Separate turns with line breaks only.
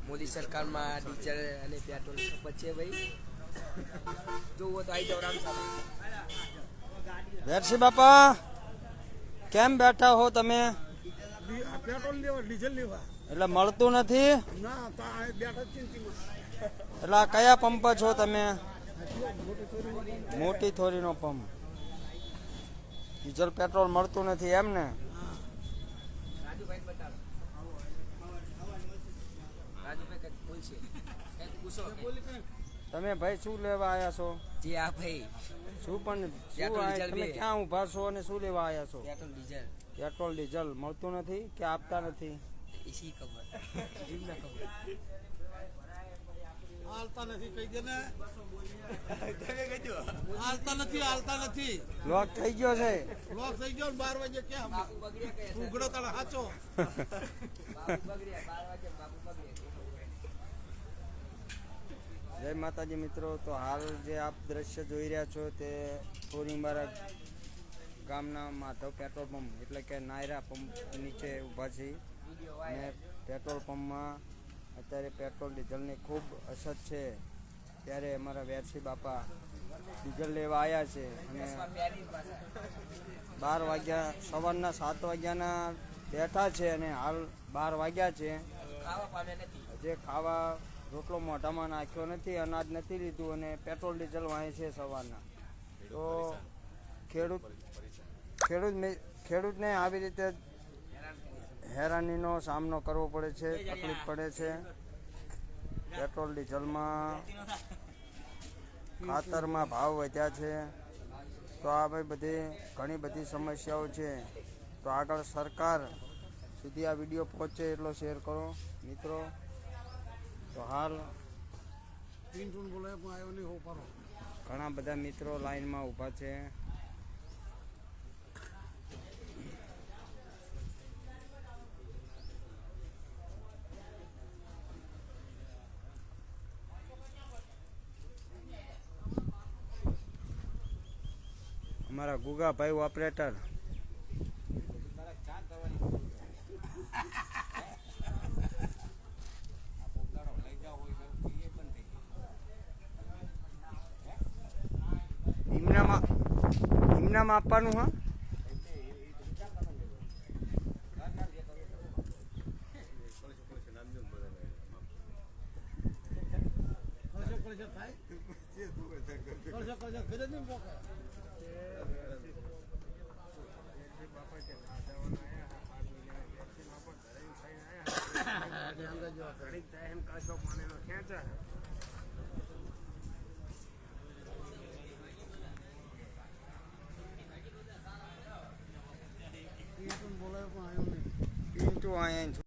મોદી સરકારમાં ડીઝલ અને પેટ્રોલ ખપત છે ભાઈ. જોવો તો આવી જાવ રામ સાહેબ.
વેરસી બાપા કેમ બેઠા હો તમે?
પેટ્રોલ લેવા ડીઝલ લેવા.
એટલે મળતું નથી
ના બેઠા ચિંતીમાં.
એટલે આ કયા પંપ છો તમે? મોટી થોરીનો પંપ. ડીઝલ પેટ્રોલ મળતું નથી એમ ને?
રાજુભાઈ બતાવો. રાજુભાઈ કંઈક બોલશે. કંઈક પૂછો.
તમે ભાઈ શું લેવા આવ્યા છો?
જી આ ભાઈ
શું પણ
પેટ્રોલ, ડીઝલ
તમે
બે.
ક્યાં ઊભા છો અને શું લેવા આવ્યા છો?
પેટ્રોલ ડીઝલ
પેટ્રોલ ડીઝલ મળતું નથી કે આપતા નથી?
એસી ખબર જીવને ખબર.
હાલતા નથી કહી દે ને. હાલતા નથી.
લોક થઈ ગયો છે.
લોક થઈ ગયો ને 12 વાગે ક્યાં
બાપુ બગડ્યા કે
ઉઘડો તારે સાચો.
બાપુ બગડ્યા 12 વાગે બાપુ બગડ્યા.
જય માતાજી મિત્રો. તો હાલ જે આપ દ્રશ્ય જોઈ રહ્યા છો તે થોરીમારા ગામના માધવ પેટ્રોલ પંપ એટલે કે નાયરા પંપ નીચે ઊભા છે. અને પેટ્રોલ પંપમાં અત્યારે પેટ્રોલ ડીઝલની ખૂબ અછત છે. ત્યારે અમારા વેરસી બાપા ડીઝલ લેવા આવ્યા છે અને 12 વાગ્યા સવારના 7 વાગ્યાના બેઠા છે અને હાલ 12 વાગ્યા છે.
ખાવા પામ્યા નથી.
જે ખાવા રોટલો મોઢામાં નાખ્યો નથી, અનાજ નથી લીધું અને પેટ્રોલ ડીઝલ વાંચે છે સવારના. તો ખેડૂતને આવી રીતે હેરાનીનો સામનો કરવો પડે છે, તકલીફ પડે છે. પેટ્રોલ ડીઝલમાં ખાતરમાં ભાવ વધ્યા છે. તો આ બધી ઘણી બધી સમસ્યાઓ છે. તો આગળ સરકાર સુધી આ વિડીયો પહોંચે એટલો શેર કરો મિત્રો. તો હાલ
પિન્ટુન બોલાય પણ આવ્યો નહીં હો પારો.
ઘણા બધા મિત્રો લાઈનમાં ઊભા છે. અમારા ગુગાભાઈ ઓપરેટર ઇમનામ આપવાનું. હા
બોલાય પણ આવ્યો નહીં.
પિન્ટુ આયા